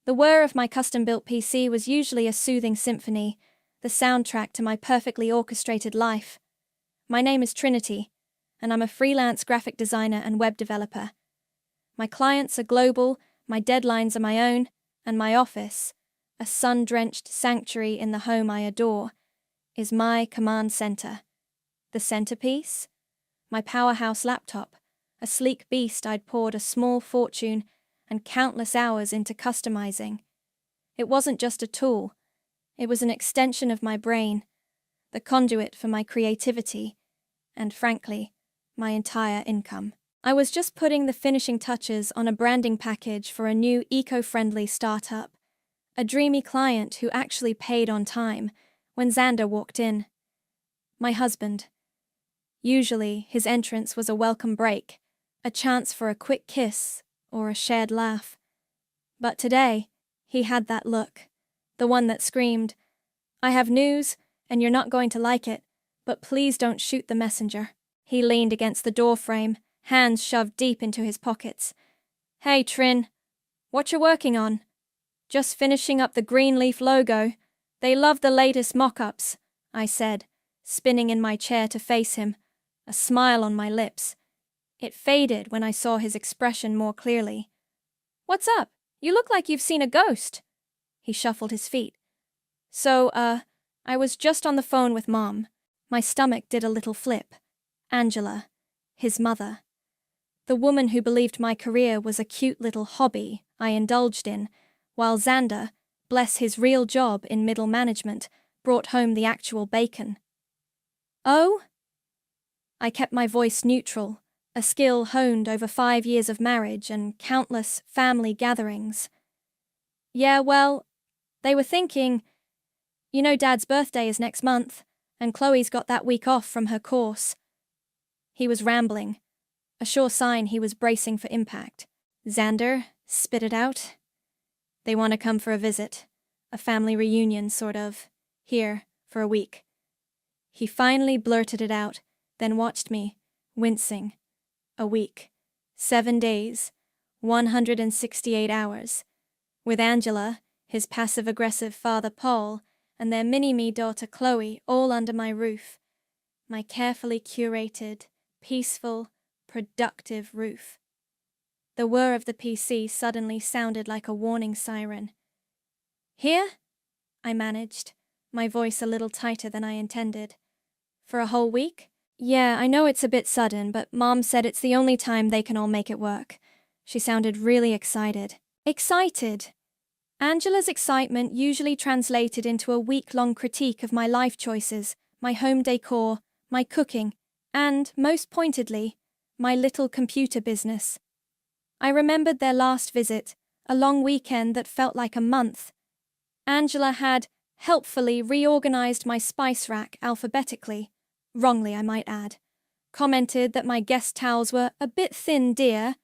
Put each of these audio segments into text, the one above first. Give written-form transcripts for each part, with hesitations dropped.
The whir of my custom-built PC was usually a soothing symphony, the soundtrack to my perfectly orchestrated life. My name is Trinity, and I'm a freelance graphic designer and web developer. My clients are global, my deadlines are my own, and my office, a sun-drenched sanctuary in the home I adore, is my command center. The centerpiece? My powerhouse laptop, a sleek beast I'd poured a small fortune and countless hours into customizing. It wasn't just a tool, it was an extension of my brain, the conduit for my creativity, and frankly, my entire income. I was just putting the finishing touches on a branding package for a new eco-friendly startup, a dreamy client who actually paid on time, when Xander walked in. My husband. Usually, his entrance was a welcome break, a chance for a quick kiss or a shared laugh. But today, he had that look, the one that screamed, "I have news, and you're not going to like it, but please don't shoot the messenger." He leaned against the doorframe, hands shoved deep into his pockets. "Hey, Trin, what you working on?" "Just finishing up the Greenleaf logo. They love the latest mock-ups," I said, spinning in my chair to face him, a smile on my lips. It faded when I saw his expression more clearly. "What's up? You look like you've seen a ghost." He shuffled his feet. "So, I was just on the phone with Mom." My stomach did a little flip. Angela, his mother. The woman who believed my career was a cute little hobby I indulged in, while Xander, bless his real job in middle management, brought home the actual bacon. "Oh?" I kept my voice neutral, a skill honed over 5 years of marriage and countless family gatherings. "Yeah, well, they were thinking, you know Dad's birthday is next month, and Chloe's got that week off from her course." He was rambling, a sure sign he was bracing for impact. "Xander spit it out. They want to come for a visit, a family reunion sort of, here, for a week." He finally blurted it out, then watched me, wincing. A week, 7 days, 168 hours. With Angela, his passive-aggressive father Paul, and their mini-me daughter Chloe all under my roof. My carefully curated, peaceful, productive roof. The whir of the PC suddenly sounded like a warning siren. "Here?" I managed, my voice a little tighter than I intended. "For a whole week?" "Yeah, I know it's a bit sudden, but Mom said it's the only time they can all make it work." She sounded really excited. Excited? Angela's excitement usually translated into a week-long critique of my life choices, my home decor, my cooking, and, most pointedly, my little computer business. I remembered their last visit, a long weekend that felt like a month. Angela had helpfully reorganized my spice rack alphabetically, wrongly I might add, commented that my guest towels were a bit thin, dear,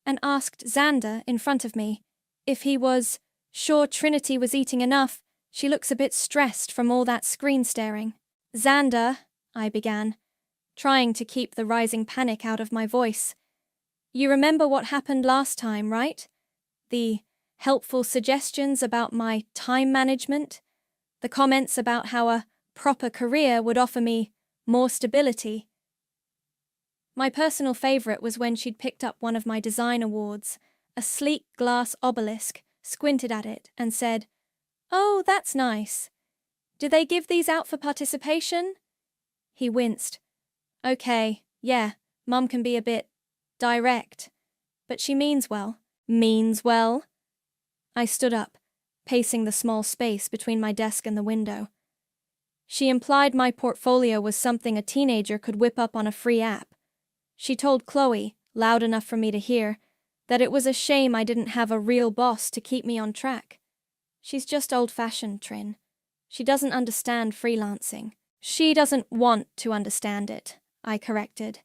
and asked Xander in front of me if he was sure Trinity was eating enough. She looks a bit stressed from all that screen staring. "Xander," I began, trying to keep the rising panic out of my voice. "You remember what happened last time, right? The helpful suggestions about my time management? The comments about how a proper career would offer me more stability?" My personal favorite was when she'd picked up one of my design awards, a sleek glass obelisk, squinted at it, and said, "Oh, that's nice. Do they give these out for participation?" He winced. "Okay, yeah, Mum can be a bit direct, but she means well." "Means well?" I stood up, pacing the small space between my desk and the window. She implied my portfolio was something a teenager could whip up on a free app. She told Chloe, loud enough for me to hear, that it was a shame I didn't have a real boss to keep me on track. She's just old-fashioned, Trin. She doesn't understand freelancing. "She doesn't want to understand it," I corrected.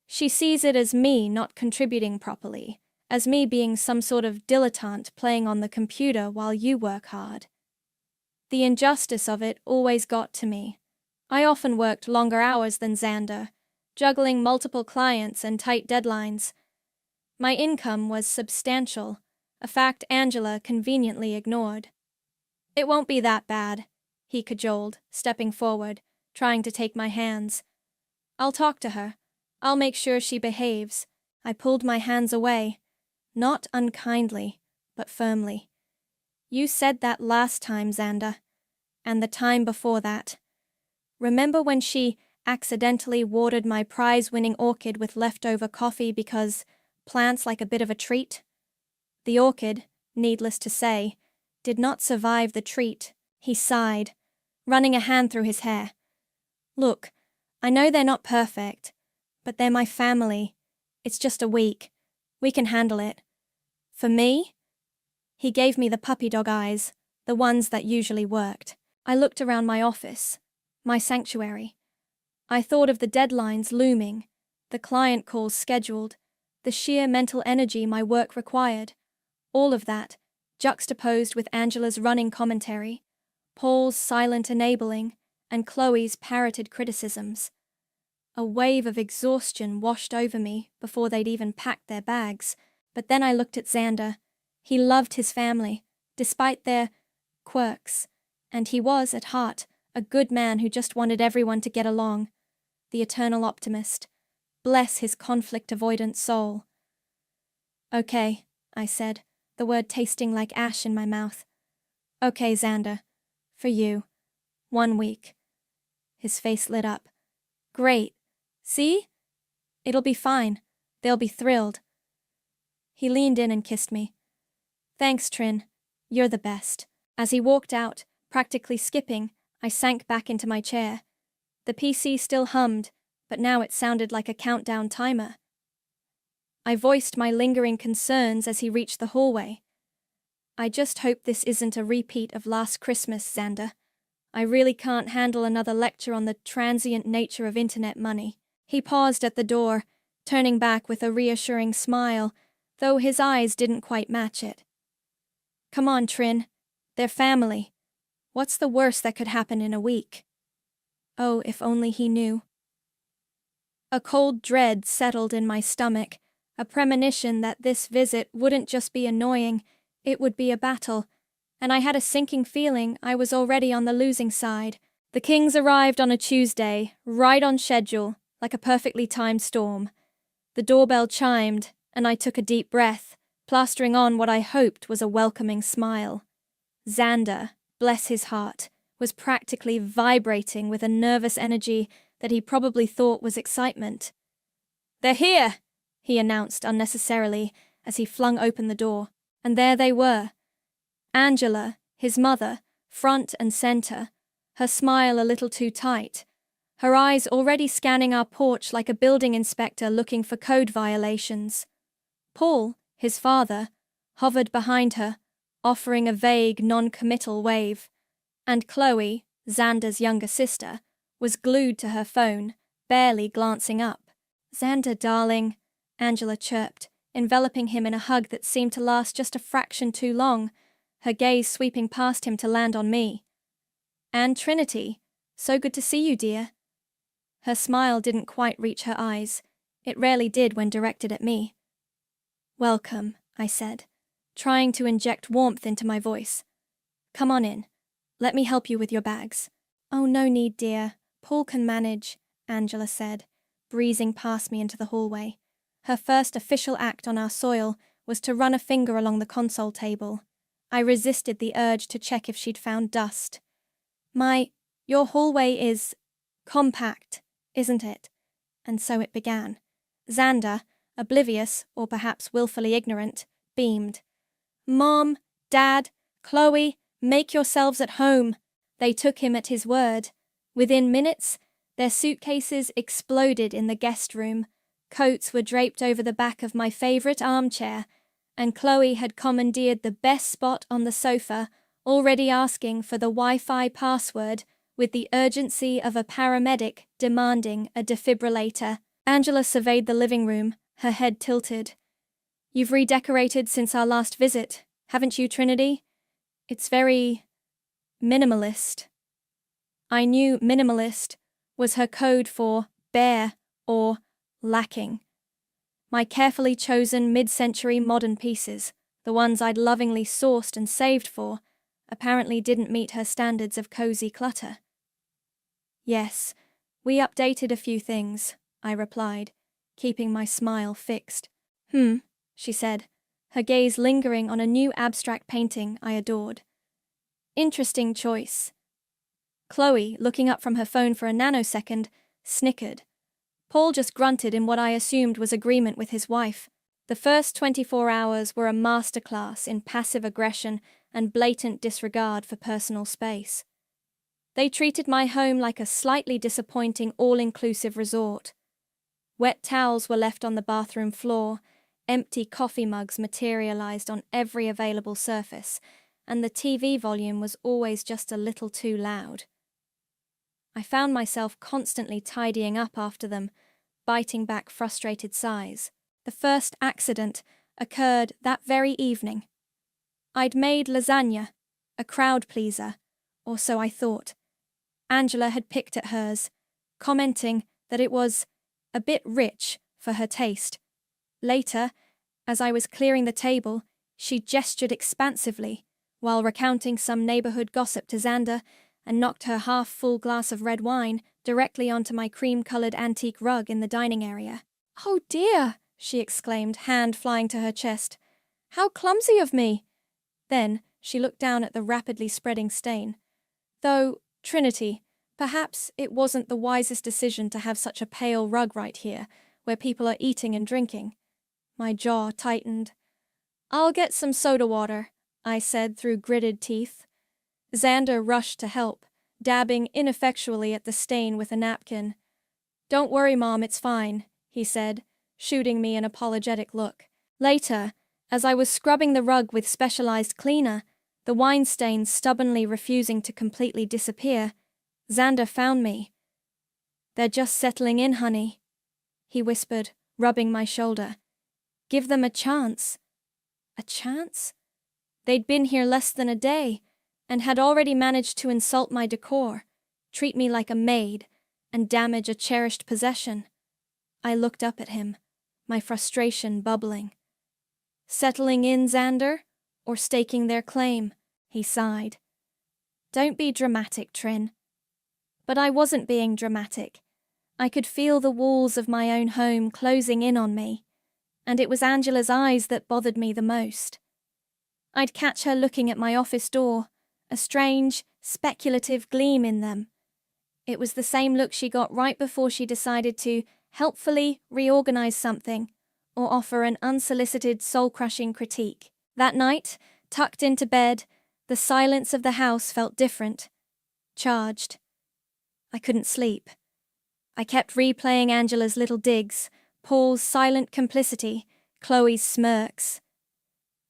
"She sees it as me not contributing properly, as me being some sort of dilettante playing on the computer while you work hard." The injustice of it always got to me. I often worked longer hours than Xander, juggling multiple clients and tight deadlines. My income was substantial, a fact Angela conveniently ignored. "It won't be that bad," he cajoled, stepping forward, trying to take my hands. "I'll talk to her. I'll make sure she behaves." I pulled my hands away, not unkindly, but firmly. "You said that last time, Xander. And the time before that. Remember when she accidentally watered my prize-winning orchid with leftover coffee because plants like a bit of a treat? The orchid, needless to say, did not survive the treat." He sighed, running a hand through his hair. "Look, I know they're not perfect, but they're my family. It's just a week. We can handle it. For me?" He gave me the puppy dog eyes, the ones that usually worked. I looked around my office, my sanctuary. I thought of the deadlines looming, the client calls scheduled, the sheer mental energy my work required. All of that, juxtaposed with Angela's running commentary, Paul's silent enabling, and Chloe's parroted criticisms. A wave of exhaustion washed over me before they'd even packed their bags. But then I looked at Xander. He loved his family, despite their quirks, and he was, at heart, a good man who just wanted everyone to get along. The eternal optimist. Bless his conflict-avoidant soul. "Okay," I said, the word tasting like ash in my mouth. "Okay, Xander. For you. 1 week." His face lit up. "Great. See? It'll be fine. They'll be thrilled." He leaned in and kissed me. "Thanks, Trin. You're the best." As he walked out, practically skipping, I sank back into my chair. The PC still hummed, but now it sounded like a countdown timer. I voiced my lingering concerns as he reached the hallway. "I just hope this isn't a repeat of last Christmas, Xander. I really can't handle another lecture on the transient nature of internet money." He paused at the door, turning back with a reassuring smile, though his eyes didn't quite match it. "Come on, Trin. They're family. What's the worst that could happen in a week?" Oh, if only he knew. A cold dread settled in my stomach, a premonition that this visit wouldn't just be annoying, it would be a battle, and I had a sinking feeling I was already on the losing side. The Kings arrived on a Tuesday, right on schedule, like a perfectly timed storm. The doorbell chimed, and I took a deep breath, plastering on what I hoped was a welcoming smile. Xander, bless his heart, was practically vibrating with a nervous energy that he probably thought was excitement. "They're here!" he announced unnecessarily as he flung open the door. And there they were. Angela, his mother, front and center, her smile a little too tight, her eyes already scanning our porch like a building inspector looking for code violations. Paul, his father, hovered behind her, offering a vague, non-committal wave. And Chloe, Xander's younger sister, was glued to her phone, barely glancing up. "Xander, darling," Angela chirped, enveloping him in a hug that seemed to last just a fraction too long, her gaze sweeping past him to land on me. "And Trinity, so good to see you, dear." Her smile didn't quite reach her eyes. It rarely did when directed at me. "Welcome," I said, trying to inject warmth into my voice. "Come on in. Let me help you with your bags." "Oh, no need, dear. Paul can manage," Angela said, breezing past me into the hallway. Her first official act on our soil was to run a finger along the console table. I resisted the urge to check if she'd found dust. "Your hallway is compact, isn't it?" And so it began. Xander, oblivious, or perhaps willfully ignorant, beamed. "Mom, Dad, Chloe, make yourselves at home." They took him at his word. Within minutes, their suitcases exploded in the guest room. Coats were draped over the back of my favorite armchair, and Chloe had commandeered the best spot on the sofa, already asking for the Wi-Fi password with the urgency of a paramedic demanding a defibrillator. Angela surveyed the living room, her head tilted. "You've redecorated since our last visit, haven't you, Trinity? It's very minimalist." I knew minimalist was her code for bare or lacking. My carefully chosen mid-century modern pieces, The ones I'd lovingly sourced and saved for apparently didn't meet her standards of cozy clutter. Yes, we updated a few things, I replied, keeping my smile fixed. She said, her gaze lingering on a new abstract painting I adored. Interesting choice. Chloe, looking up from her phone for a nanosecond, snickered. Paul just grunted in what I assumed was agreement with his wife. The first 24 hours were a masterclass in passive aggression and blatant disregard for personal space. They treated my home like a slightly disappointing all-inclusive resort. Wet towels were left on the bathroom floor, empty coffee mugs materialized on every available surface, and the TV volume was always just a little too loud. I found myself constantly tidying up after them, biting back frustrated sighs. The first accident occurred that very evening. I'd made lasagna, a crowd pleaser, or so I thought. Angela had picked at hers, commenting that it was a bit rich for her taste. Later, as I was clearing the table, she gestured expansively while recounting some neighborhood gossip to Xander and knocked her half-full glass of red wine directly onto my cream-colored antique rug in the dining area. "Oh dear," she exclaimed, hand flying to her chest. "How clumsy of me!" Then she looked down at the rapidly spreading stain. "Though, Trinity, perhaps it wasn't the wisest decision to have such a pale rug right here, where people are eating and drinking." My jaw tightened. "I'll get some soda water," I said through gritted teeth. Xander rushed to help, dabbing ineffectually at the stain with a napkin. "Don't worry, Mom, it's fine," he said, shooting me an apologetic look. Later, as I was scrubbing the rug with specialized cleaner, the wine stains stubbornly refusing to completely disappear, Xander found me. "They're just settling in, honey," he whispered, rubbing my shoulder. "Give them a chance." A chance? They'd been here less than a day, and had already managed to insult my decor, treat me like a maid, and damage a cherished possession. I looked up at him, my frustration bubbling. "Settling in, Xander, or staking their claim?" he sighed. "Don't be dramatic, Trin." But I wasn't being dramatic. I could feel the walls of my own home closing in on me, and it was Angela's eyes that bothered me the most. I'd catch her looking at my office door, a strange, speculative gleam in them. It was the same look she got right before she decided to helpfully reorganize something or offer an unsolicited soul-crushing critique. That night, tucked into bed, the silence of the house felt different, charged. I couldn't sleep. I kept replaying Angela's little digs, Paul's silent complicity, Chloe's smirks.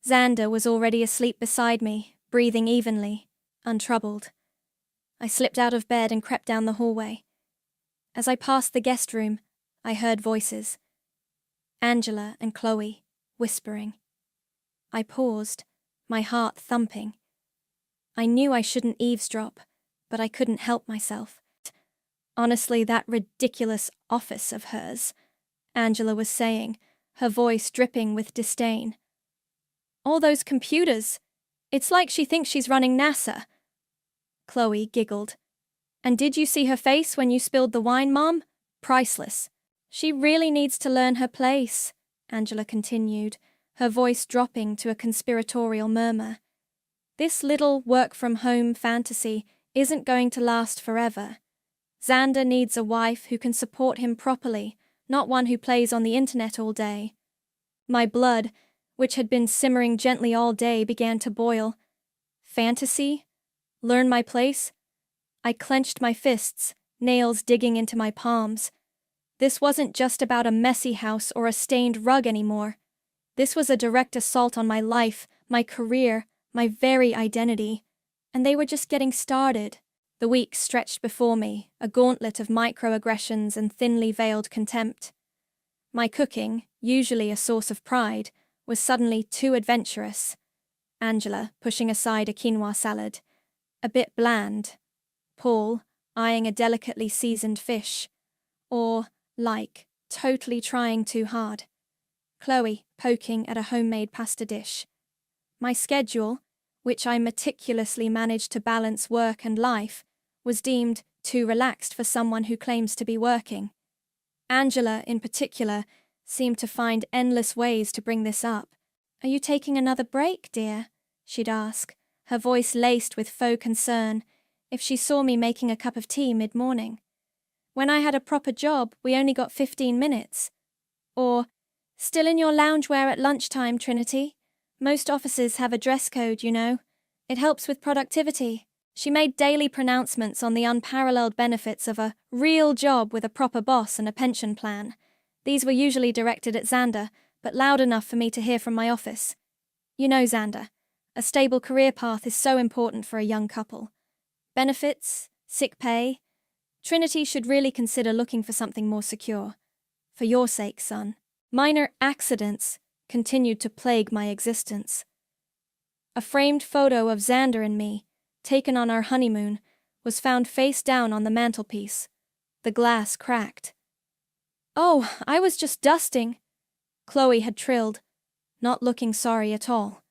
Xander was already asleep beside me, breathing evenly, untroubled. I slipped out of bed and crept down the hallway. As I passed the guest room, I heard voices. Angela and Chloe, whispering. I paused, my heart thumping. I knew I shouldn't eavesdrop, but I couldn't help myself. "Honestly, that ridiculous office of hers," Angela was saying, her voice dripping with disdain. "All those computers. It's like she thinks she's running NASA." Chloe giggled. "And did you see her face when you spilled the wine, Mom? Priceless." "She really needs to learn her place," Angela continued, her voice dropping to a conspiratorial murmur. "This little work-from-home fantasy isn't going to last forever. Xander needs a wife who can support him properly, not one who plays on the internet all day." My blood, which had been simmering gently all day, began to boil. Fantasy? Learn my place? I clenched my fists, nails digging into my palms. This wasn't just about a messy house or a stained rug anymore. This was a direct assault on my life, my career, my very identity. And they were just getting started. The week stretched before me, a gauntlet of microaggressions and thinly veiled contempt. My cooking, usually a source of pride, was suddenly too adventurous. Angela, pushing aside a quinoa salad. A bit bland. Paul, eyeing a delicately seasoned fish. Or, totally trying too hard. Chloe, poking at a homemade pasta dish. My schedule, which I meticulously managed to balance work and life, was deemed too relaxed for someone who claims to be working. Angela, in particular, seemed to find endless ways to bring this up. "Are you taking another break, dear?" she'd ask, her voice laced with faux concern, if she saw me making a cup of tea mid-morning. "When I had a proper job, we only got 15 minutes. Or, "Still in your loungewear at lunchtime, Trinity? Most offices have a dress code, you know. It helps with productivity." She made daily pronouncements on the unparalleled benefits of a real job with a proper boss and a pension plan. These were usually directed at Xander, but loud enough for me to hear from my office. "You know, Xander, a stable career path is so important for a young couple. Benefits, sick pay. Trinity should really consider looking for something more secure. For your sake, son." Minor accidents continued to plague my existence. A framed photo of Xander and me, taken on our honeymoon, was found face down on the mantelpiece, the glass cracked. "Oh, I was just dusting," Chloe had trilled, not looking sorry at all.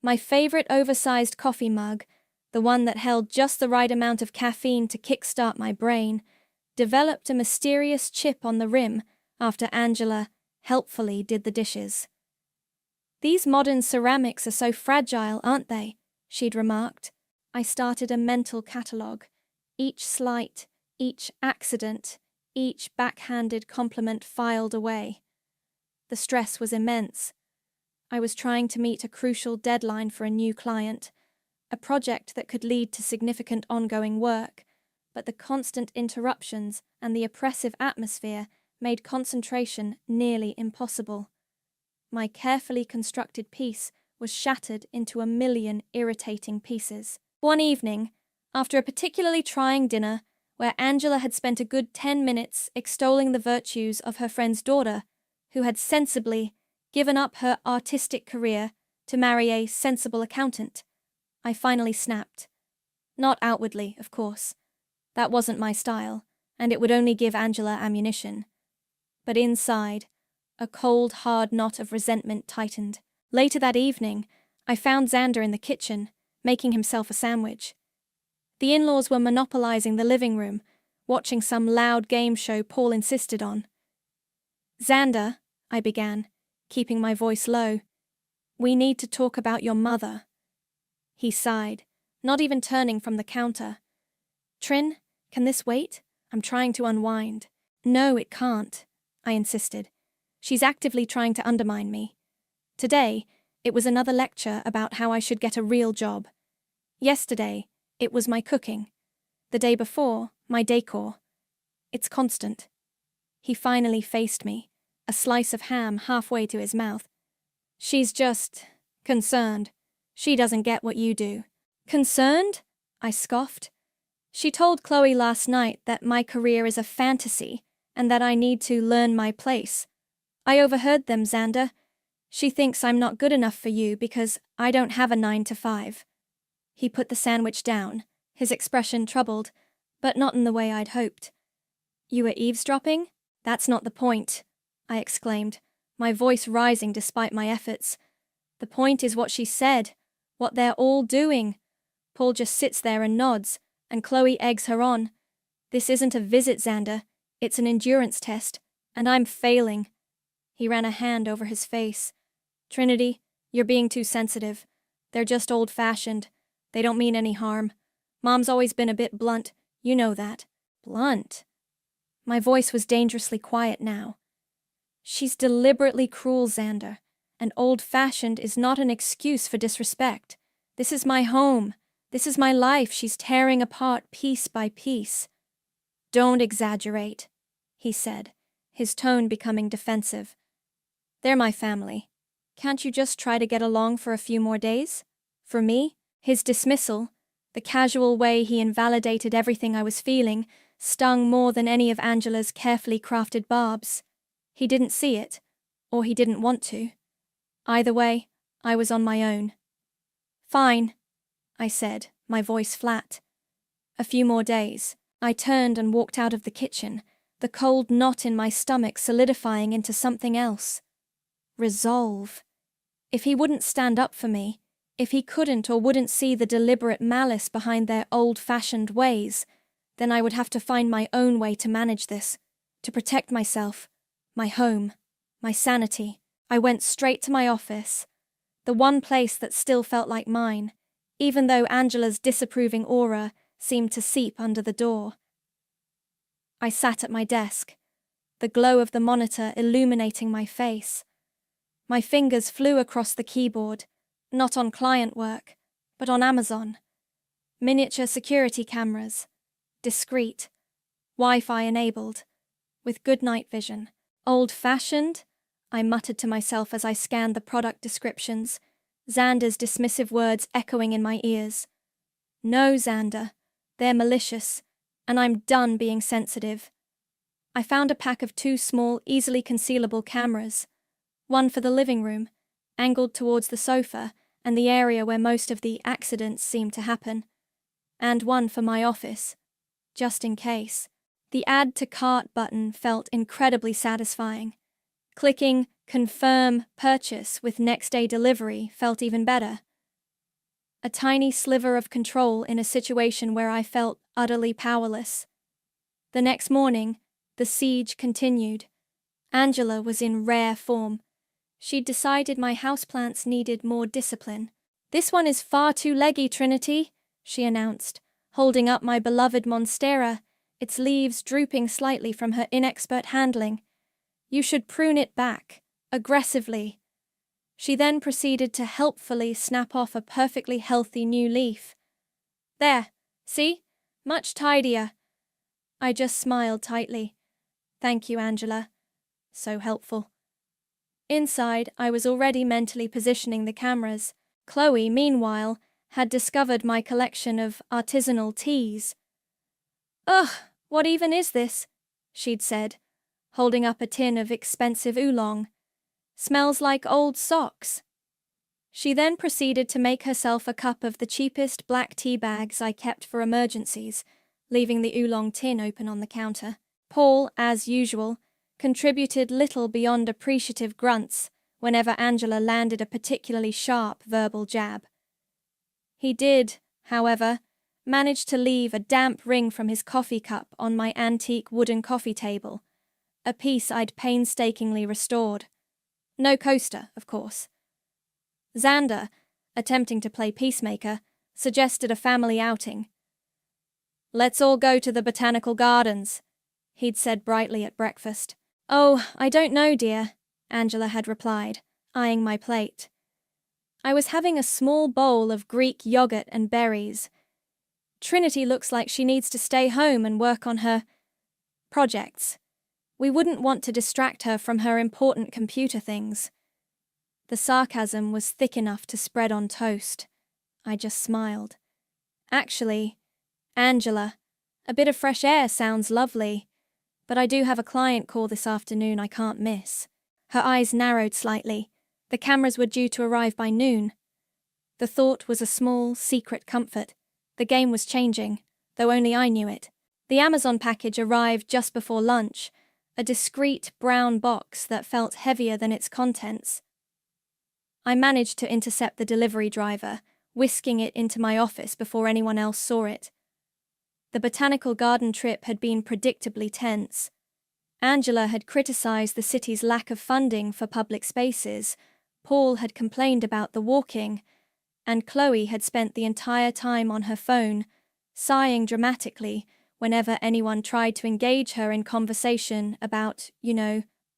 My favorite oversized coffee mug, the one that held just the right amount of caffeine to kickstart my brain, developed a mysterious chip on the rim after Angela helpfully did the dishes. "These modern ceramics are so fragile, aren't they?" she'd remarked. I started a mental catalogue. Each slight, each accident, each backhanded compliment filed away. The stress was immense. I was trying to meet a crucial deadline for a new client, a project that could lead to significant ongoing work, but the constant interruptions and the oppressive atmosphere made concentration nearly impossible. My carefully constructed piece was shattered into a million irritating pieces. One evening, after a particularly trying dinner, where Angela had spent a good 10 minutes extolling the virtues of her friend's daughter, who had sensibly given up her artistic career to marry a sensible accountant, I finally snapped. Not outwardly, of course. That wasn't my style, and it would only give Angela ammunition. But inside, a cold, hard knot of resentment tightened. Later that evening, I found Xander in the kitchen, making himself a sandwich. The in-laws were monopolizing the living room, watching some loud game show Paul insisted on. "Xander," I began, keeping my voice low, "we need to talk about your mother." He sighed, not even turning from the counter. "Trin, can this wait? I'm trying to unwind." "No, it can't," I insisted. "She's actively trying to undermine me. Today, it was another lecture about how I should get a real job. Yesterday, it was my cooking. The day before, my decor. It's constant." He finally faced me, a slice of ham halfway to his mouth. "She's just concerned. She doesn't get what you do." "Concerned?" I scoffed. "She told Chloe last night that my career is a fantasy and that I need to learn my place. I overheard them, Xander. She thinks I'm not good enough for you because I don't have a 9 to 5. He put the sandwich down, his expression troubled, but not in the way I'd hoped. "You were eavesdropping? That's not the point," I exclaimed, my voice rising despite my efforts. "The point is what she said, what they're all doing. Paul just sits there and nods, and Chloe eggs her on. This isn't a visit, Xander. It's an endurance test, and I'm failing." He ran a hand over his face. "Trinity, you're being too sensitive. They're just old-fashioned. They don't mean any harm. Mom's always been a bit blunt. You know that." "Blunt?" My voice was dangerously quiet now. "She's deliberately cruel, Xander, and old-fashioned is not an excuse for disrespect. This is my home. This is my life she's tearing apart piece by piece." "Don't exaggerate," he said, his tone becoming defensive. "They're my family. Can't you just try to get along for a few more days? For me?" His dismissal, the casual way he invalidated everything I was feeling, stung more than any of Angela's carefully crafted barbs. He didn't see it, or he didn't want to. Either way, I was on my own. "Fine," I said, my voice flat. "A few more days." I turned and walked out of the kitchen, the cold knot in my stomach solidifying into something else. Resolve. If he wouldn't stand up for me, if he couldn't or wouldn't see the deliberate malice behind their old-fashioned ways, then I would have to find my own way to manage this, to protect myself, my home, my sanity. I went straight to my office, the one place that still felt like mine, even though Angela's disapproving aura seemed to seep under the door. I sat at my desk, the glow of the monitor illuminating my face. My fingers flew across the keyboard, not on client work, but on Amazon. Miniature security cameras, discreet, Wi-Fi enabled, with good night vision. Old-fashioned? I muttered to myself as I scanned the product descriptions, Xander's dismissive words echoing in my ears. No, Xander, they're malicious, and I'm done being sensitive. I found a pack of 2 small, easily concealable cameras, one for the living room, angled towards the sofa and the area where most of the accidents seemed to happen, and one for my office, just in case. The Add to Cart button felt incredibly satisfying. Clicking Confirm Purchase with next-day delivery felt even better. A tiny sliver of control in a situation where I felt utterly powerless. The next morning, the siege continued. Angela was in rare form. She'd decided my houseplants needed more discipline. "This one is far too leggy, Trinity," she announced, holding up my beloved monstera, its leaves drooping slightly from her inexpert handling. "You should prune it back, aggressively." She then proceeded to helpfully snap off a perfectly healthy new leaf. "There, see? Much tidier." I just smiled tightly. "Thank you, Angela. So helpful." Inside, I was already mentally positioning the cameras. Chloe, meanwhile, had discovered my collection of artisanal teas. "Ugh, what even is this?" she'd said, holding up a tin of expensive oolong. "Smells like old socks." She then proceeded to make herself a cup of the cheapest black tea bags I kept for emergencies, leaving the oolong tin open on the counter. Paul, as usual, contributed little beyond appreciative grunts whenever Angela landed a particularly sharp verbal jab. He did, however, manage to leave a damp ring from his coffee cup on my antique wooden coffee table, a piece I'd painstakingly restored. No coaster, of course. Xander, attempting to play peacemaker, suggested a family outing. "Let's all go to the botanical gardens," he'd said brightly at breakfast. "Oh, I don't know, dear," Angela had replied, eyeing my plate. I was having a small bowl of Greek yogurt and berries. Trinity looks like she needs to stay home and work on her projects. We wouldn't want to distract her from her important computer things. The sarcasm was thick enough to spread on toast. I just smiled. "Actually, Angela, a bit of fresh air sounds lovely, but I do have a client call this afternoon I can't miss." Her eyes narrowed slightly. The cameras were due to arrive by noon. The thought was a small, secret comfort. The game was changing, though only I knew it. The Amazon package arrived just before lunch, a discreet brown box that felt heavier than its contents. I managed to intercept the delivery driver, whisking it into my office before anyone else saw it. The botanical garden trip had been predictably tense. Angela had criticized the city's lack of funding for public spaces, Paul had complained about the walking, and Chloe had spent the entire time on her phone, sighing dramatically whenever anyone tried to engage her in conversation about,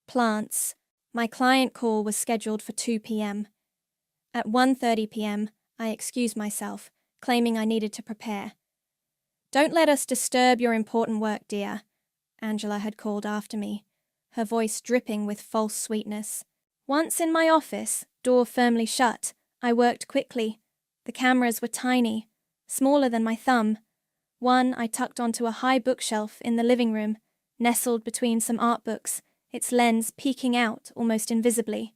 plants. My client call was scheduled for 2 p.m. At 1:30 p.m., I excused myself, claiming I needed to prepare. "Don't let us disturb your important work, dear," Angela had called after me, her voice dripping with false sweetness. Once in my office, door firmly shut, I worked quickly. The cameras were tiny, smaller than my thumb. One I tucked onto a high bookshelf in the living room, nestled between some art books, its lens peeking out almost invisibly.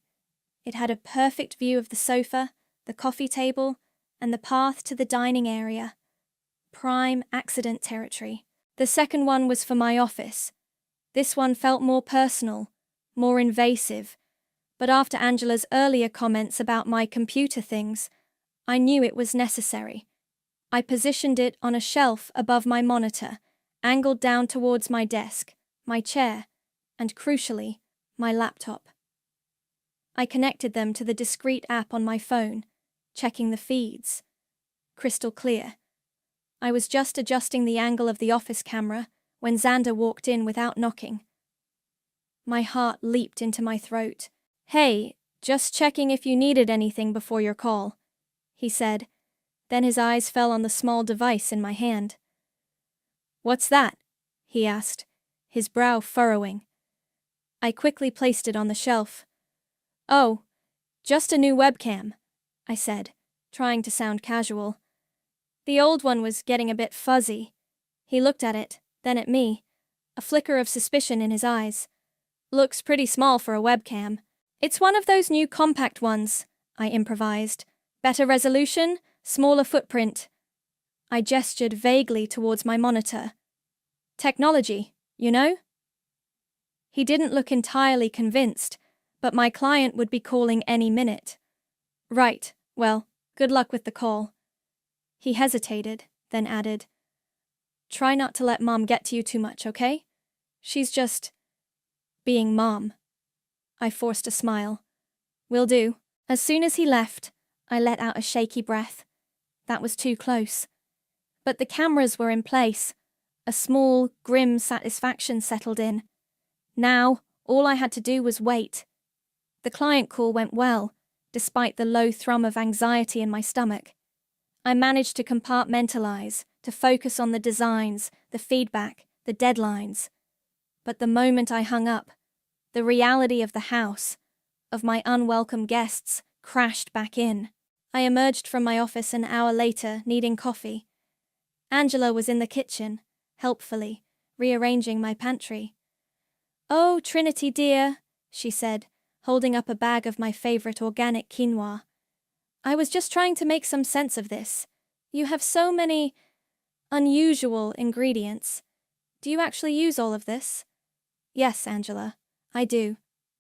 It had a perfect view of the sofa, the coffee table, and the path to the dining area. Prime accident territory. The second one was for my office. This one felt more personal, more invasive, But after Angela's earlier comments about my computer things, I knew it was necessary. I positioned it on a shelf above my monitor, angled down towards my desk, my chair, and crucially, my laptop. I connected them to the discrete app on my phone, checking the feeds. Crystal clear. I was just adjusting the angle of the office camera when Xander walked in without knocking. My heart leaped into my throat. "Hey, just checking if you needed anything before your call," he said. Then his eyes fell on the small device in my hand. "What's that?" he asked, his brow furrowing. I quickly placed it on the shelf. "Oh, just a new webcam," I said, trying to sound casual. The old one was getting a bit fuzzy. He looked at it, then at me, a flicker of suspicion in his eyes. "Looks pretty small for a webcam." "It's one of those new compact ones," I improvised. "Better resolution, smaller footprint." I gestured vaguely towards my monitor. "Technology, you know?" He didn't look entirely convinced, but my client would be calling any minute. "Right, well, good luck with the call." He hesitated, then added, "Try not to let Mom get to you too much, okay? She's just being Mom." I forced a smile. "Will do." As soon as he left, I let out a shaky breath. That was too close. But the cameras were in place. A small, grim satisfaction settled in. Now, all I had to do was wait. The client call went well, despite the low thrum of anxiety in my stomach. I managed to compartmentalize, to focus on the designs, the feedback, the deadlines. But the moment I hung up, the reality of the house, of my unwelcome guests, crashed back in. I emerged from my office an hour later, needing coffee. Angela was in the kitchen, helpfully, rearranging my pantry. "Oh, Trinity dear," she said, holding up a bag of my favorite organic quinoa. "I was just trying to make some sense of this. You have so many unusual ingredients. Do you actually use all of this?" "Yes, Angela, I do,"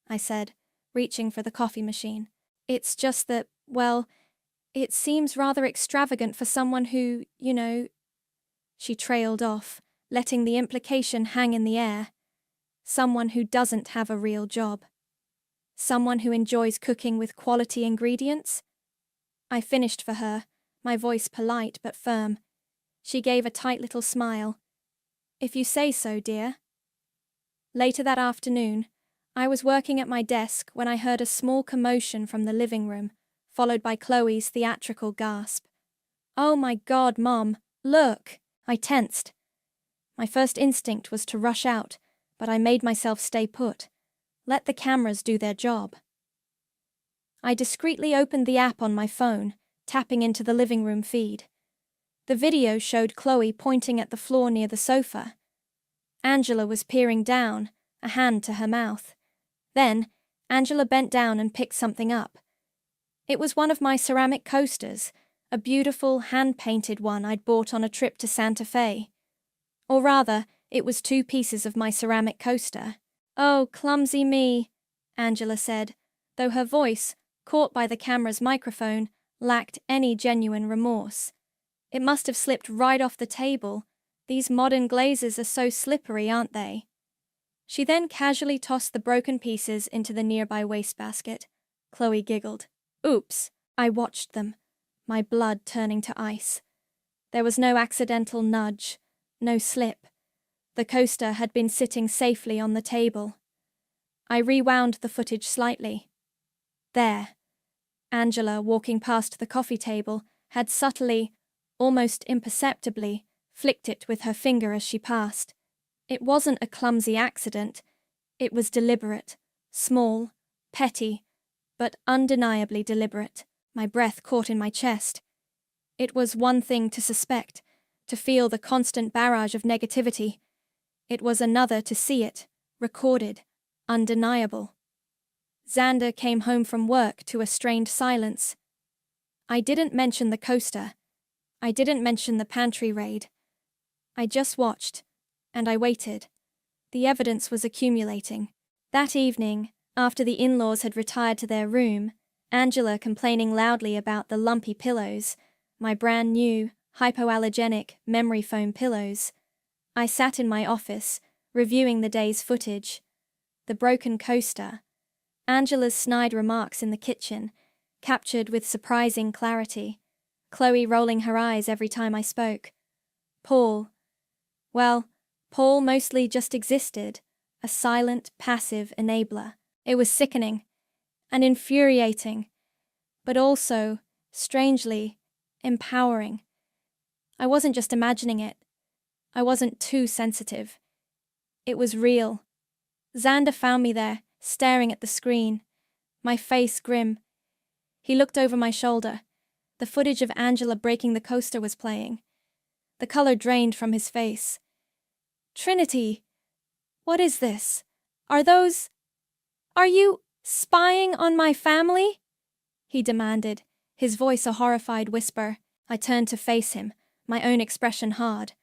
I said, reaching for the coffee machine. "It's just that, well, it seems rather extravagant for someone who, you know..." She trailed off, letting the implication hang in the air. Someone who doesn't have a real job. Someone who enjoys cooking with quality ingredients? I finished for her, my voice polite but firm. She gave a tight little smile. "If you say so, dear." Later that afternoon, I was working at my desk when I heard a small commotion from the living room, followed by Chloe's theatrical gasp. "Oh my God, Mom, look!" I tensed. My first instinct was to rush out, but I made myself stay put. Let the cameras do their job. I discreetly opened the app on my phone, tapping into the living room feed. The video showed Chloe pointing at the floor near the sofa. Angela was peering down, a hand to her mouth. Then, Angela bent down and picked something up. It was one of my ceramic coasters, a beautiful, hand-painted one I'd bought on a trip to Santa Fe. Or rather, it was 2 pieces of my ceramic coaster. "Oh, clumsy me," Angela said, though her voice, caught by the camera's microphone, lacked any genuine remorse. "It must have slipped right off the table. These modern glazes are so slippery, aren't they?" She then casually tossed the broken pieces into the nearby wastebasket. Chloe giggled. "Oops." I watched them, my blood turning to ice. There was no accidental nudge, no slip. The coaster had been sitting safely on the table. I rewound the footage slightly. There. Angela, walking past the coffee table, had subtly, almost imperceptibly, flicked it with her finger as she passed. It wasn't a clumsy accident. It was deliberate, small, petty, but undeniably deliberate. My breath caught in my chest. It was one thing to suspect, to feel the constant barrage of negativity. It was another to see it, recorded, undeniable. Xander came home from work to a strained silence. I didn't mention the coaster. I didn't mention the pantry raid. I just watched, and I waited. The evidence was accumulating. That evening, After the in-laws had retired to their room, Angela complaining loudly about the lumpy pillows, my brand new, hypoallergenic memory foam pillows, I sat in my office, reviewing the day's footage. The broken coaster, Angela's snide remarks in the kitchen, captured with surprising clarity, Chloe rolling her eyes every time I spoke. Paul. Well, Paul mostly just existed, a silent, passive enabler. It was sickening and infuriating, but also, strangely, empowering. I wasn't just imagining it. I wasn't too sensitive. It was real. Xander found me there, staring at the screen, my face grim. He looked over my shoulder. The footage of Angela breaking the coaster was playing. The color drained from his face. Trinity, what is this? Are you spying on my family? He demanded, his voice a horrified whisper. I turned to face him, my own expression hard.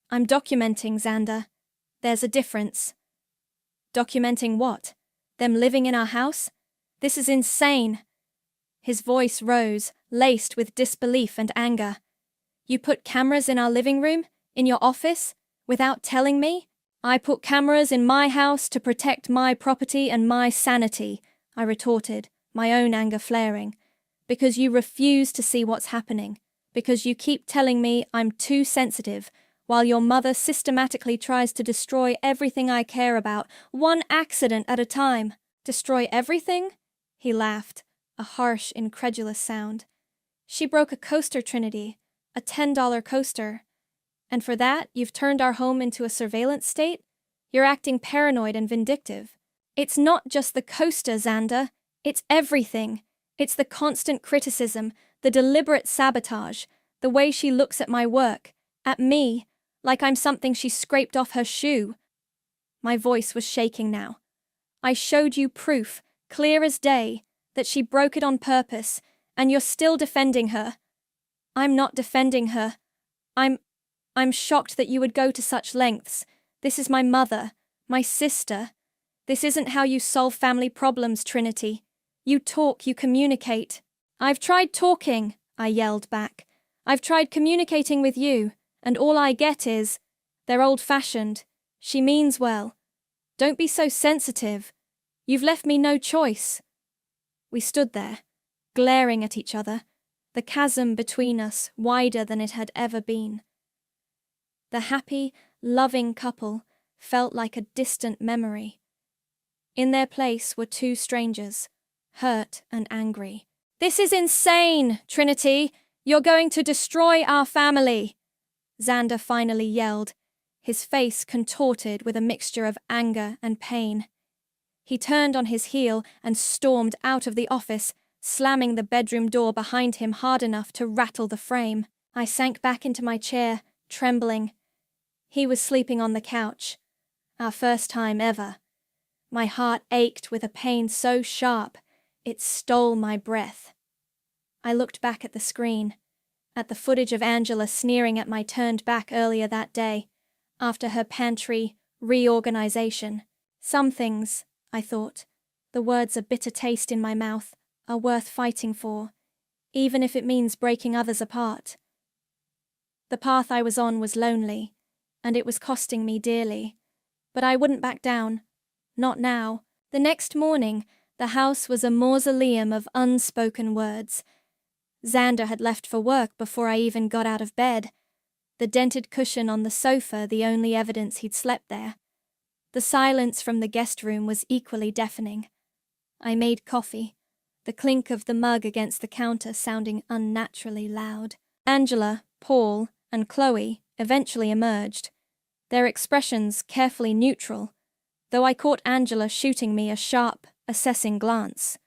I'm documenting, Xander. There's a difference. Documenting what? Them living in our house? This is insane. His voice rose, laced with disbelief and anger. You put cameras in our living room? In your office? Without telling me? I put cameras in my house to protect my property and my sanity, I retorted, my own anger flaring. Because you refuse to see what's happening. Because you keep telling me I'm too sensitive, while your mother systematically tries to destroy everything I care about, one accident at a time. Destroy everything? He laughed, a harsh, incredulous sound. She broke a coaster, Trinity, a $10 coaster. And for that, you've turned our home into a surveillance state? You're acting paranoid and vindictive. It's not just the coaster, Xander. It's everything. It's the constant criticism, the deliberate sabotage, the way she looks at my work, at me, like I'm something she scraped off her shoe. My voice was shaking now. I showed you proof, clear as day, that she broke it on purpose, and you're still defending her. I'm not defending her. I'm shocked that you would go to such lengths. This is my mother, my sister. This isn't how you solve family problems, Trinity. You talk, you communicate. I've tried talking, I yelled back. I've tried communicating with you, and all I get is, they're old-fashioned. She means well. Don't be so sensitive. You've left me no choice. We stood there, glaring at each other, the chasm between us wider than it had ever been. The happy, loving couple felt like a distant memory. In their place were two strangers, hurt and angry. This is insane, Trinity! You're going to destroy our family! Xander finally yelled, his face contorted with a mixture of anger and pain. He turned on his heel and stormed out of the office, slamming the bedroom door behind him hard enough to rattle the frame. I sank back into my chair, trembling. He was sleeping on the couch. Our first time ever. My heart ached with a pain so sharp, it stole my breath. I looked back at the screen, at the footage of Angela sneering at my turned back earlier that day, after her pantry reorganization. Some things, I thought, the words a bitter taste in my mouth, are worth fighting for, even if it means breaking others apart. The path I was on was lonely, and it was costing me dearly. But I wouldn't back down. Not now. The next morning, the house was a mausoleum of unspoken words. Xander had left for work before I even got out of bed. The dented cushion on the sofa the only evidence he'd slept there. The silence from the guest room was equally deafening. I made coffee, the clink of the mug against the counter sounding unnaturally loud. Angela, Paul, and Chloe eventually emerged, their expressions carefully neutral, though I caught Angela shooting me a sharp, assessing glance.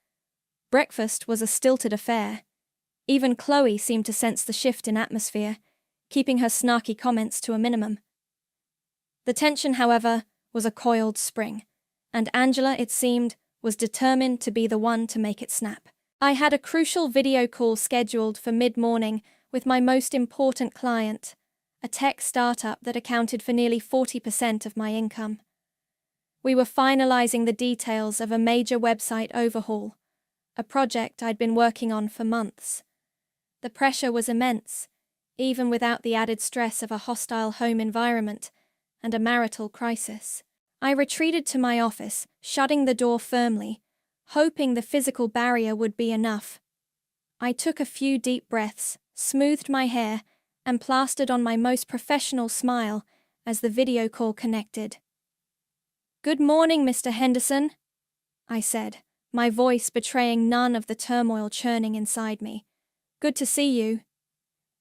Breakfast was a stilted affair. Even Chloe seemed to sense the shift in atmosphere, keeping her snarky comments to a minimum. The tension, however, was a coiled spring, and Angela, it seemed, was determined to be the one to make it snap. I had a crucial video call scheduled for mid-morning with my most important client, a tech startup that accounted for nearly 40% of my income. We were finalizing the details of a major website overhaul, a project I'd been working on for months. The pressure was immense, even without the added stress of a hostile home environment and a marital crisis. I retreated to my office, shutting the door firmly, hoping the physical barrier would be enough. I took a few deep breaths, smoothed my hair, and plastered on my most professional smile as the video call connected. "Good morning, Mr. Henderson," I said, my voice betraying none of the turmoil churning inside me. "Good to see you."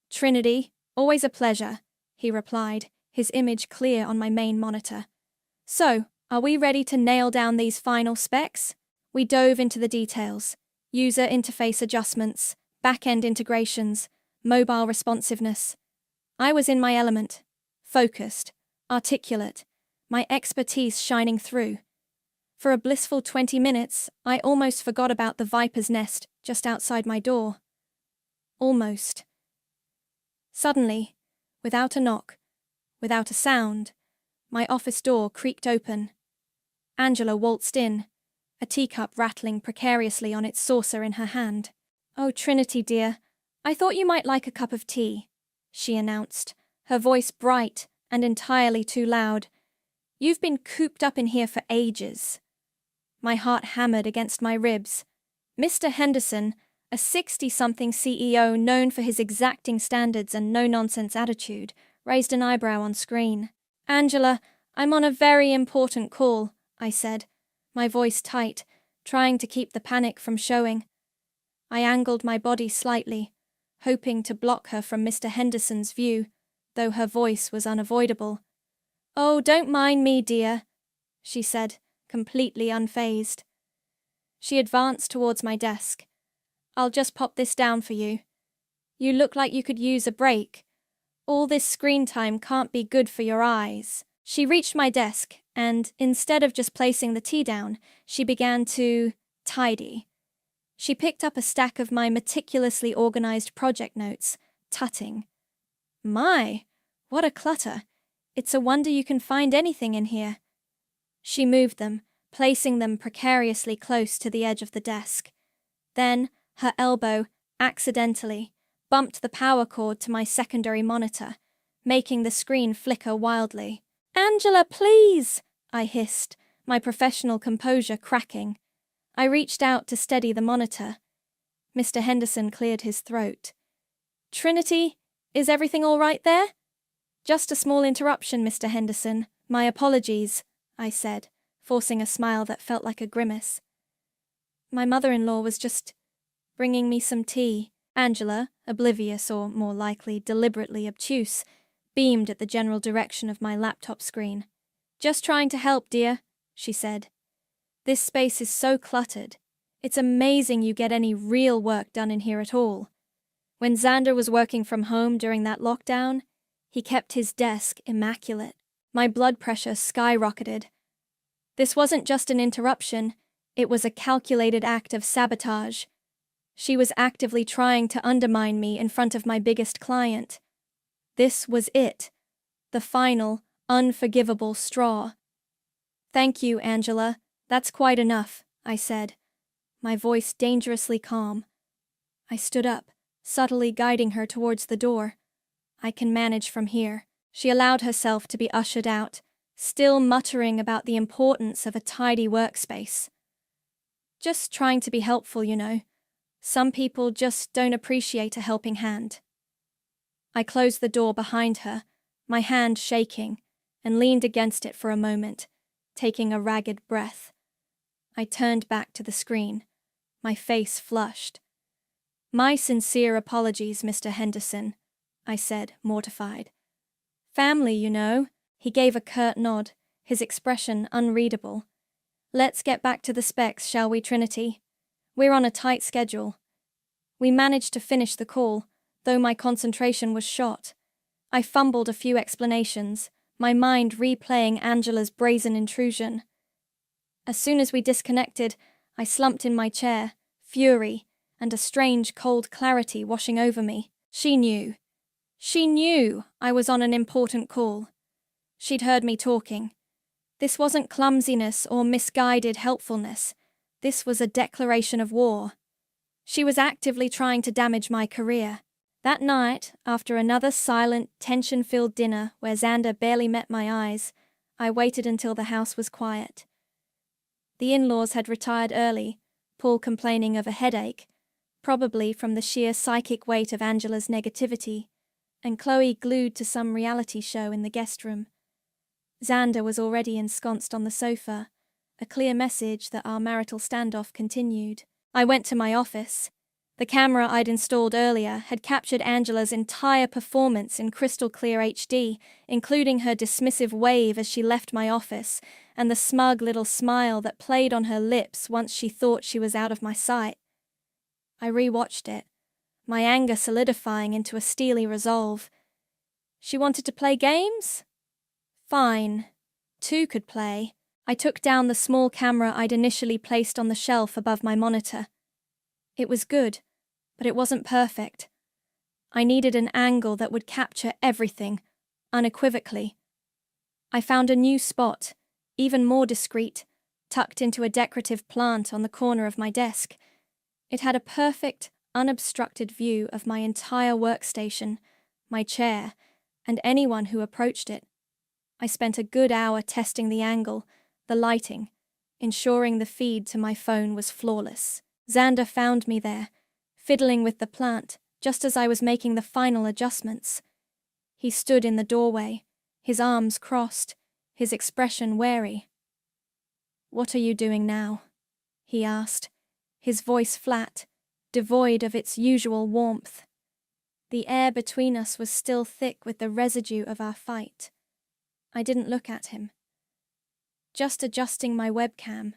"Trinity, always a pleasure," he replied, his image clear on my main monitor. "So, are we ready to nail down these final specs?" We dove into the details: user interface adjustments, back-end integrations, mobile responsiveness. I was in my element, focused, articulate, my expertise shining through. For a blissful 20 minutes, I almost forgot about the viper's nest just outside my door. Almost. Suddenly, without a knock, without a sound, my office door creaked open. Angela waltzed in, a teacup rattling precariously on its saucer in her hand. "Oh, Trinity dear, I thought you might like a cup of tea," she announced, her voice bright and entirely too loud. "You've been cooped up in here for ages." My heart hammered against my ribs. Mr. Henderson, a 60-something CEO known for his exacting standards and no-nonsense attitude, raised an eyebrow on screen. "Angela, I'm on a very important call," I said, my voice tight, trying to keep the panic from showing. I angled my body slightly, hoping to block her from Mr. Henderson's view, though her voice was unavoidable. "Oh, don't mind me, dear," she said, completely unfazed. She advanced towards my desk. "I'll just pop this down for you. You look like you could use a break. All this screen time can't be good for your eyes." She reached my desk, and instead of just placing the tea down, she began to tidy. She picked up a stack of my meticulously organized project notes, tutting. "My, what a clutter. It's a wonder you can find anything in here." She moved them, placing them precariously close to the edge of the desk. Then, her elbow, accidentally, bumped the power cord to my secondary monitor, making the screen flicker wildly. "Angela, please!" I hissed, my professional composure cracking. I reached out to steady the monitor. Mr. Henderson cleared his throat. "Trinity, is everything all right there?" "Just a small interruption, Mr. Henderson. My apologies," I said, forcing a smile that felt like a grimace. "My mother-in-law was just bringing me some tea." Angela, oblivious or more likely deliberately obtuse, beamed at the general direction of my laptop screen. "Just trying to help, dear," she said. "This space is so cluttered. It's amazing you get any real work done in here at all. When Xander was working from home during that lockdown, he kept his desk immaculate." My blood pressure skyrocketed. This wasn't just an interruption, it was a calculated act of sabotage. She was actively trying to undermine me in front of my biggest client. This was it, the final, unforgivable straw. "Thank you, Angela. That's quite enough," I said, my voice dangerously calm. I stood up, subtly guiding her towards the door. "I can manage from here." She allowed herself to be ushered out, still muttering about the importance of a tidy workspace. "Just trying to be helpful, you know. Some people just don't appreciate a helping hand." I closed the door behind her, my hand shaking, and leaned against it for a moment, taking a ragged breath. I turned back to the screen, my face flushed. "My sincere apologies, Mr. Henderson," I said, mortified. "Family, you know." He gave a curt nod, his expression unreadable. "Let's get back to the specs, shall we, Trinity? We're on a tight schedule." We managed to finish the call, though my concentration was shot. I fumbled a few explanations, my mind replaying Angela's brazen intrusion. As soon as we disconnected, I slumped in my chair, fury, and a strange cold clarity washing over me. She knew. She knew I was on an important call. She'd heard me talking. This wasn't clumsiness or misguided helpfulness. This was a declaration of war. She was actively trying to damage my career. That night, after another silent, tension-filled dinner where Xander barely met my eyes, I waited until the house was quiet. The in-laws had retired early, Paul complaining of a headache, probably from the sheer psychic weight of Angela's negativity, and Chloe glued to some reality show in the guest room. Xander was already ensconced on the sofa, a clear message that our marital standoff continued. I went to my office. The camera I'd installed earlier had captured Angela's entire performance in crystal clear HD, including her dismissive wave as she left my office and the smug little smile that played on her lips once she thought she was out of my sight. I re-watched it, my anger solidifying into a steely resolve. She wanted to play games? Fine. Two could play. I took down the small camera I'd initially placed on the shelf above my monitor. It was good, but it wasn't perfect. I needed an angle that would capture everything, unequivocally. I found a new spot, even more discreet, tucked into a decorative plant on the corner of my desk. It had a perfect, unobstructed view of my entire workstation, my chair, and anyone who approached it. I spent a good hour testing the angle, the lighting, ensuring the feed to my phone was flawless. Xander found me there, fiddling with the plant, just as I was making the final adjustments. He stood in the doorway, his arms crossed, his expression wary. "What are you doing now?" he asked, his voice flat, devoid of its usual warmth. The air between us was still thick with the residue of our fight. I didn't look at him. "Just adjusting my webcam,"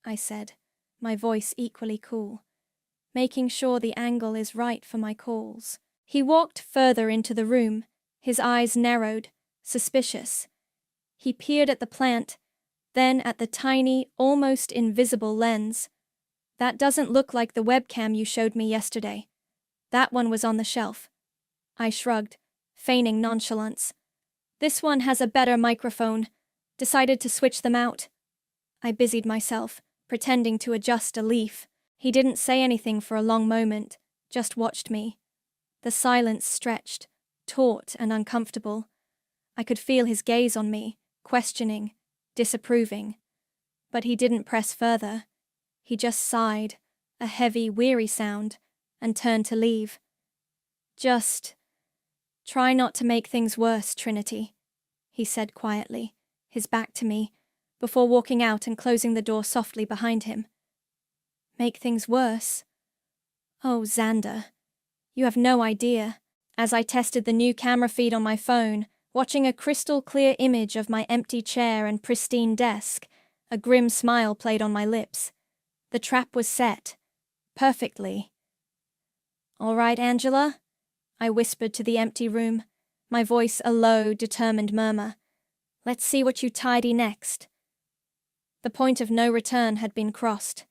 I said, my voice equally cool, "making sure the angle is right for my calls." He walked further into the room, his eyes narrowed, suspicious. He peered at the plant, then at the tiny, almost invisible lens. "That doesn't look like the webcam you showed me yesterday. That one was on the shelf." I shrugged, feigning nonchalance. "This one has a better microphone. Decided to switch them out." I busied myself, pretending to adjust a leaf. He didn't say anything for a long moment, just watched me. The silence stretched, taut and uncomfortable. I could feel his gaze on me, questioning, disapproving. But he didn't press further. He just sighed, a heavy, weary sound, and turned to leave. "Just try not to make things worse, Trinity," he said quietly, his back to me, before walking out and closing the door softly behind him. "Make things worse? Oh, Xander, you have no idea." As I tested the new camera feed on my phone, watching a crystal-clear image of my empty chair and pristine desk, a grim smile played on my lips. The trap was set. Perfectly. "All right, Angela?" I whispered to the empty room, my voice a low, determined murmur. "Let's see what you tidy next." The point of no return had been crossed.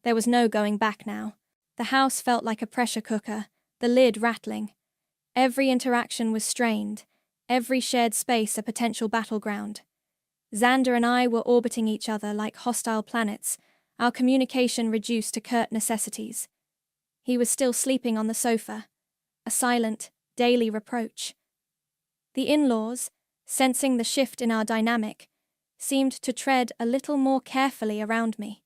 There was no going back now. The house felt like a pressure cooker, the lid rattling. Every interaction was strained, every shared space a potential battleground. Xander and I were orbiting each other like hostile planets, our communication reduced to curt necessities. He was still sleeping on the sofa, a silent, daily reproach. The in-laws, sensing the shift in our dynamic, seemed to tread a little more carefully around me,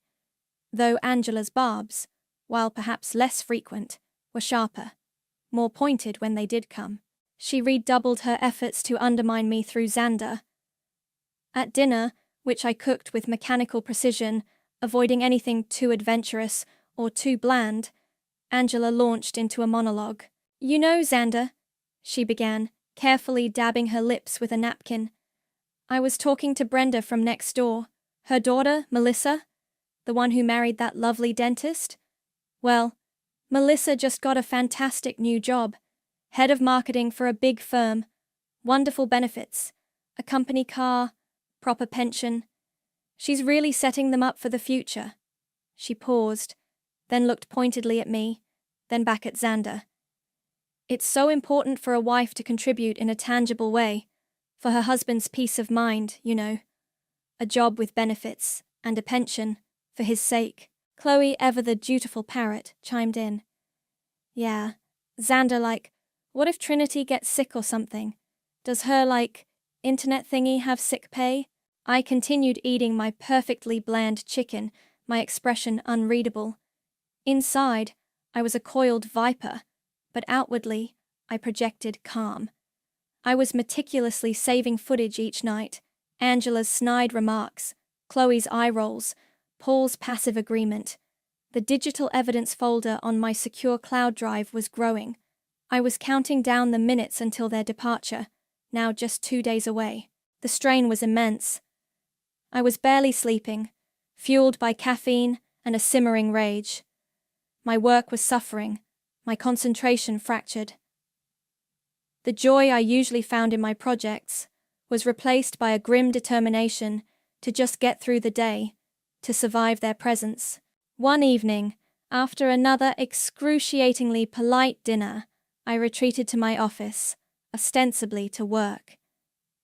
though Angela's barbs, while perhaps less frequent, were sharper, more pointed when they did come. She redoubled her efforts to undermine me through Xander. At dinner, which I cooked with mechanical precision, avoiding anything too adventurous or too bland, Angela launched into a monologue. "You know, Xander," she began, carefully dabbing her lips with a napkin, "I was talking to Brenda from next door, her daughter, Melissa, the one who married that lovely dentist. Well, Melissa just got a fantastic new job, head of marketing for a big firm, wonderful benefits, a company car, proper pension. She's really setting them up for the future." She paused, then looked pointedly at me, then back at Xander. "It's so important for a wife to contribute in a tangible way, for her husband's peace of mind, you know. a job with benefits, and a pension, for his sake. Chloe, ever the dutiful parrot, chimed in. Yeah, Xander, what if Trinity gets sick or something? Does her, internet thingy have sick pay? I continued eating my perfectly bland chicken, my expression unreadable. Inside, I was a coiled viper, but outwardly, I projected calm. I was meticulously saving footage each night, Angela's snide remarks, Chloe's eye rolls, Paul's passive agreement. The digital evidence folder on my secure cloud drive was growing. I was counting down the minutes until their departure, now just 2 days away. The strain was immense. I was barely sleeping, fueled by caffeine and a simmering rage. My work was suffering, my concentration fractured. The joy I usually found in my projects was replaced by a grim determination to just get through the day, to survive their presence. One evening, after another excruciatingly polite dinner, I retreated to my office, ostensibly to work.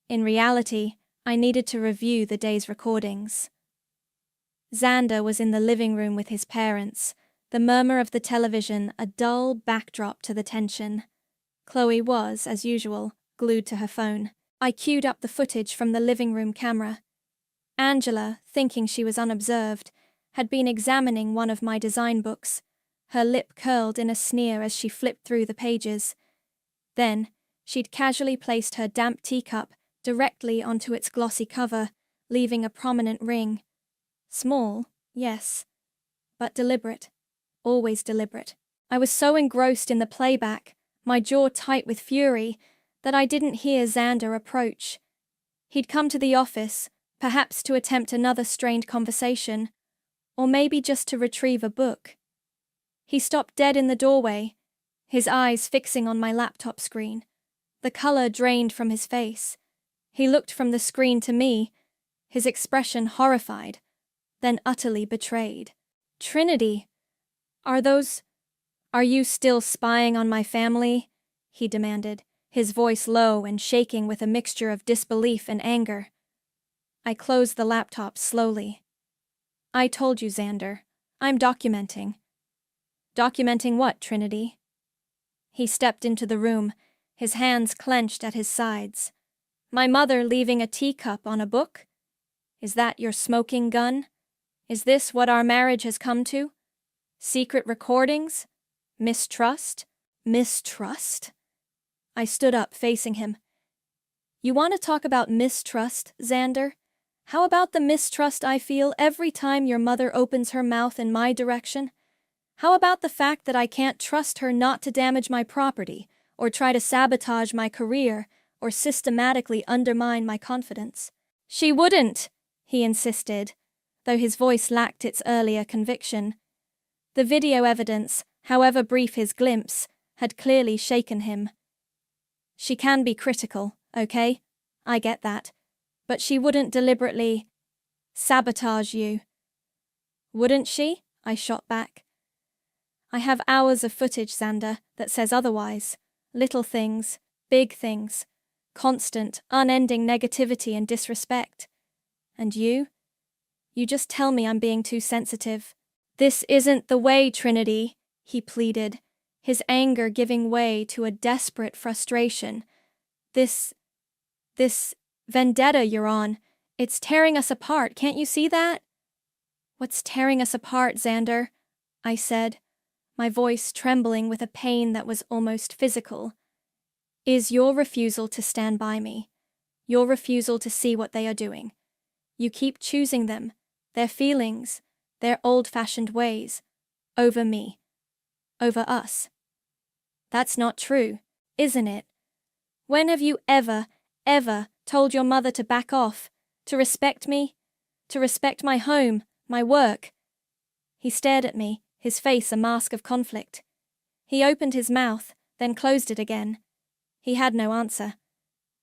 In reality, I needed to review the day's recordings. Xander was in the living room with his parents, the murmur of the television a dull backdrop to the tension. Chloe was, as usual, glued to her phone. I queued up the footage from the living room camera. Angela, thinking she was unobserved, had been examining one of my design books, her lip curled in a sneer as she flipped through the pages. Then, she'd casually placed her damp teacup directly onto its glossy cover, leaving a prominent ring. Small, yes, but deliberate. Always deliberate. I was so engrossed in the playback, my jaw tight with fury, that I didn't hear Xander approach. He'd come to the office, perhaps to attempt another strained conversation, or maybe just to retrieve a book. He stopped dead in the doorway, his eyes fixing on my laptop screen. The color drained from his face. He looked from the screen to me, his expression horrified, then utterly betrayed. Trinity, are you still spying on my family? He demanded, his voice low and shaking with a mixture of disbelief and anger. I closed the laptop slowly. I told you, Xander. I'm documenting. Documenting what, Trinity? He stepped into the room, his hands clenched at his sides. My mother leaving a teacup on a book? Is that your smoking gun? Is this what our marriage has come to? Secret recordings? Mistrust? Mistrust? I stood up, facing him. You want to talk about mistrust, Xander? How about the mistrust I feel every time your mother opens her mouth in my direction? How about the fact that I can't trust her not to damage my property, or try to sabotage my career, or systematically undermine my confidence? She wouldn't, he insisted, though his voice lacked its earlier conviction. The video evidence, however brief his glimpse, had clearly shaken him. She can be critical, okay? I get that. But she wouldn't deliberately sabotage you. Wouldn't she? I shot back. I have hours of footage, Xander, that says otherwise. Little things, big things, constant, unending negativity and disrespect. And you? You just tell me I'm being too sensitive. This isn't the way, Trinity, he pleaded, his anger giving way to a desperate frustration. This vendetta you're on, it's tearing us apart, can't you see that? What's tearing us apart, Xander? I said, my voice trembling with a pain that was almost physical. Is your refusal to stand by me, your refusal to see what they are doing. You keep choosing them, their feelings, their old-fashioned ways, over me, over us. That's not true, isn't it? When have you ever told your mother to back off, to respect me, to respect my home, my work? He stared at me, his face a mask of conflict. He opened his mouth, then closed it again. He had no answer.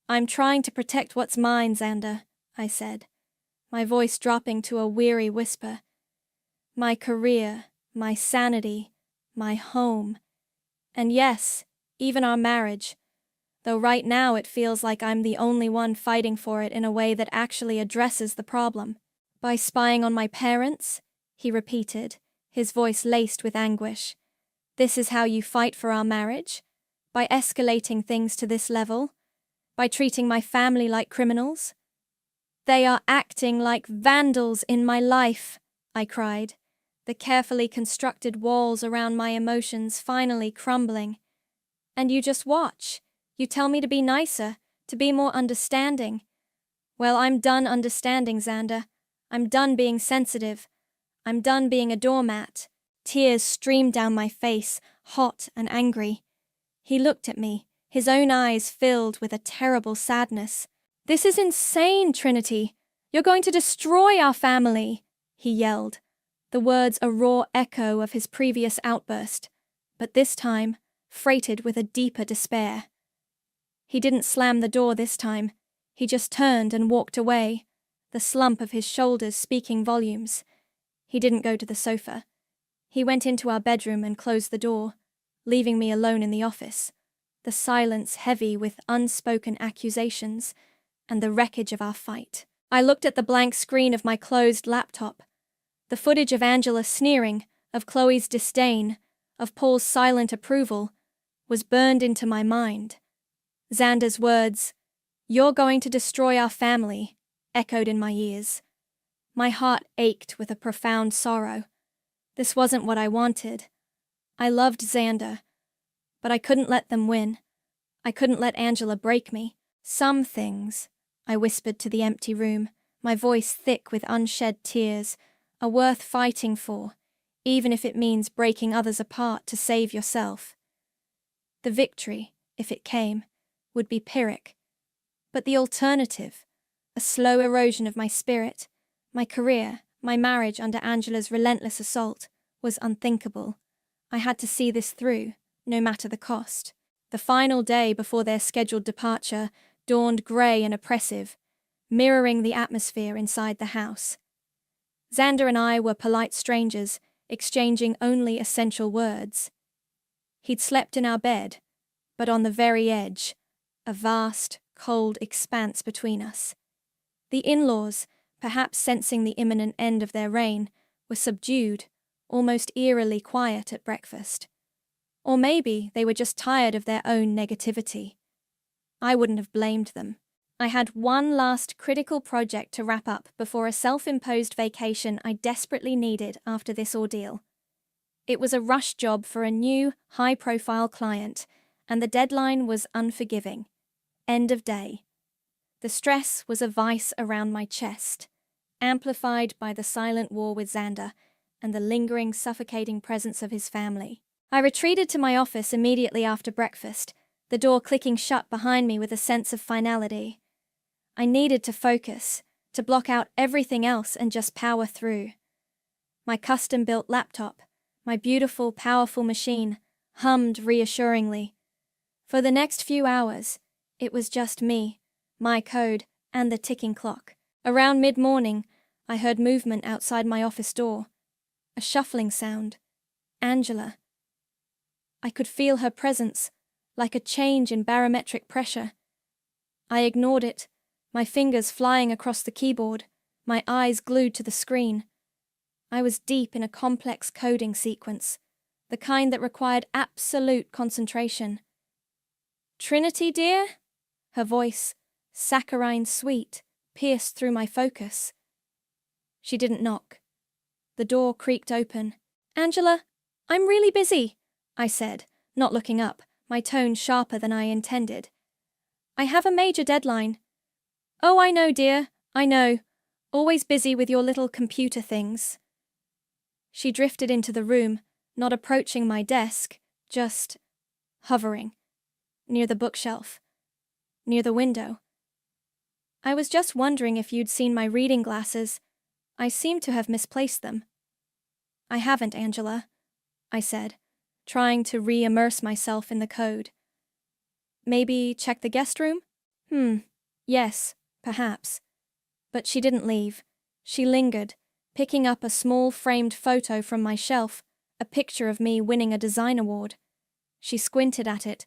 I'm trying to protect what's mine, Xander, I said, my voice dropping to a weary whisper. My career, my sanity, my home. And yes, even our marriage. though right now it feels like I'm the only one fighting for it in a way that actually addresses the problem. By spying on my parents? He repeated, his voice laced with anguish. This is how you fight for our marriage? By escalating things to this level? By treating my family like criminals? They are acting like vandals in my life, I cried, the carefully constructed walls around my emotions finally crumbling. And you just watch. You tell me to be nicer, to be more understanding. Well, I'm done understanding, Xander. I'm done being sensitive. I'm done being a doormat. Tears streamed down my face, hot and angry. He looked at me, his own eyes filled with a terrible sadness. This is insane, Trinity. You're going to destroy our family, he yelled, the words a raw echo of his previous outburst, but this time freighted with a deeper despair. He didn't slam the door this time. He just turned and walked away, the slump of his shoulders speaking volumes. He didn't go to the sofa. He went into our bedroom and closed the door, leaving me alone in the office, the silence heavy with unspoken accusations and the wreckage of our fight. I looked at the blank screen of my closed laptop. The footage of Angela sneering, of Chloe's disdain, of Paul's silent approval, was burned into my mind. Xander's words, "You're going to destroy our family," echoed in my ears. My heart ached with a profound sorrow. This wasn't what I wanted. I loved Xander, but I couldn't let them win. I couldn't let Angela break me. Some things, I whispered to the empty room, my voice thick with unshed tears, are worth fighting for, even if it means breaking others apart to save yourself. The victory, if it came, would be Pyrrhic. But the alternative, a slow erosion of my spirit, my career, my marriage under Angela's relentless assault, was unthinkable. I had to see this through, no matter the cost. The final day before their scheduled departure dawned grey and oppressive, mirroring the atmosphere inside the house. Xander and I were polite strangers, exchanging only essential words. He'd slept in our bed, but on the very edge, a vast, cold expanse between us. The in-laws, perhaps sensing the imminent end of their reign, were subdued, almost eerily quiet at breakfast. Or maybe they were just tired of their own negativity. I wouldn't have blamed them. I had one last critical project to wrap up before a self-imposed vacation I desperately needed after this ordeal. It was a rush job for a new, high-profile client, and the deadline was unforgiving. End of day. The stress was a vice around my chest, amplified by the silent war with Xander and the lingering, suffocating presence of his family. I retreated to my office immediately after breakfast, the door clicking shut behind me with a sense of finality. I needed to focus, to block out everything else and just power through. My custom-built laptop, my beautiful, powerful machine, hummed reassuringly. For the next few hours, it was just me, my code, and the ticking clock. Around mid-morning, I heard movement outside my office door. A shuffling sound. Angela. I could feel her presence, like a change in barometric pressure. I ignored it, my fingers flying across the keyboard, my eyes glued to the screen. I was deep in a complex coding sequence, the kind that required absolute concentration. "Trinity, dear?" Her voice, saccharine sweet, pierced through my focus. She didn't knock. The door creaked open. "Angela, I'm really busy," I said, not looking up, my tone sharper than I intended. "I have a major deadline." "Oh, I know, dear, I know. Always busy with your little computer things." She drifted into the room, not approaching my desk, just hovering, near the bookshelf, near the window. "I was just wondering if you'd seen my reading glasses. I seem to have misplaced them." "I haven't, Angela," I said, trying to re-immerse myself in the code. "Maybe check the guest room?" Yes, perhaps." But she didn't leave. She lingered, picking up a small framed photo from my shelf, a picture of me winning a design award. She squinted at it.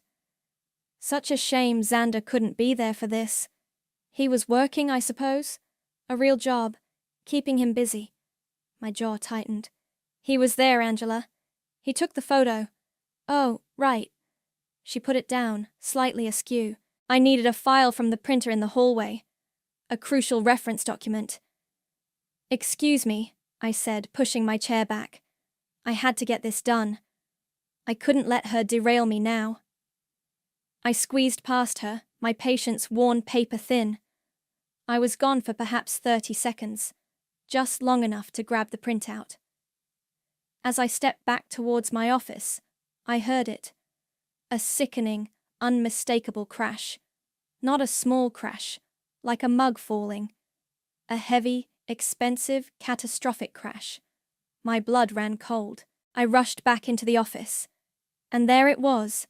Such a shame Xander couldn't be there for this. He was working, I suppose? A real job, keeping him busy. My jaw tightened. He was there, Angela. He took the photo. Oh, right. She put it down, slightly askew. I needed a file from the printer in the hallway. A crucial reference document. Excuse me, I said, pushing my chair back. I had to get this done. I couldn't let her derail me now. I squeezed past her, my patience worn paper thin. I was gone for perhaps 30 seconds, just long enough to grab the printout. As I stepped back towards my office, I heard it. A sickening, unmistakable crash. Not a small crash, like a mug falling. A heavy, expensive, catastrophic crash. My blood ran cold. I rushed back into the office. And there it was,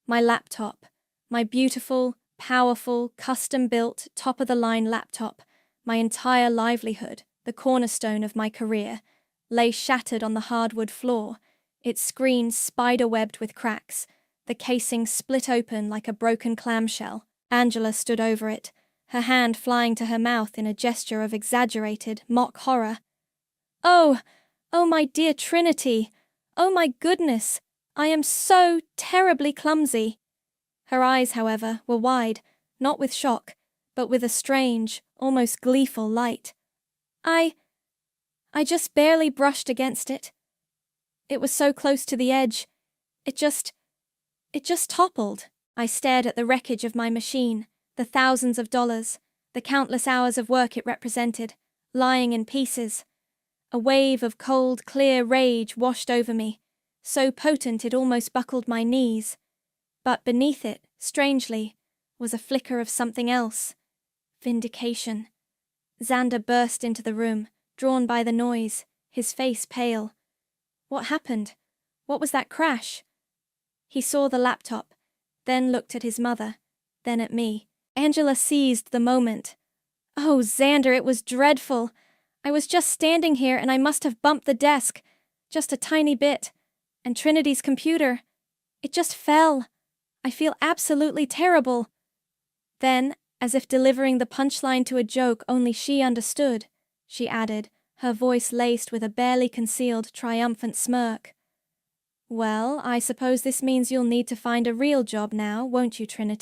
my laptop. My beautiful, powerful, custom-built, top-of-the-line laptop, my entire livelihood, the cornerstone of my career, lay shattered on the hardwood floor, its screen spider-webbed with cracks, the casing split open like a broken clamshell. Angela stood over it, her hand flying to her mouth in a gesture of exaggerated, mock horror. Oh, my dear Trinity! Oh my goodness! I am so terribly clumsy! Her eyes, however, were wide, not with shock, but with a strange, almost gleeful light. I just barely brushed against it. It was so close to the edge. It just toppled. I stared at the wreckage of my machine, the thousands of dollars, the countless hours of work it represented, lying in pieces. A wave of cold, clear rage washed over me, so potent it almost buckled my knees. But beneath it, strangely, was a flicker of something else. Vindication. Xander burst into the room, drawn by the noise, his face pale. What happened? What was that crash? He saw the laptop, then looked at his mother, then at me. Angela seized the moment. Oh, Xander, it was dreadful. I was just standing here and I must have bumped the desk, just a tiny bit. And Trinity's computer, it just fell. I feel absolutely terrible. Then, as if delivering the punchline to a joke only she understood, she added, her voice laced with a barely concealed triumphant smirk. Well, I suppose this means you'll need to find a real job now, won't you, Trinity?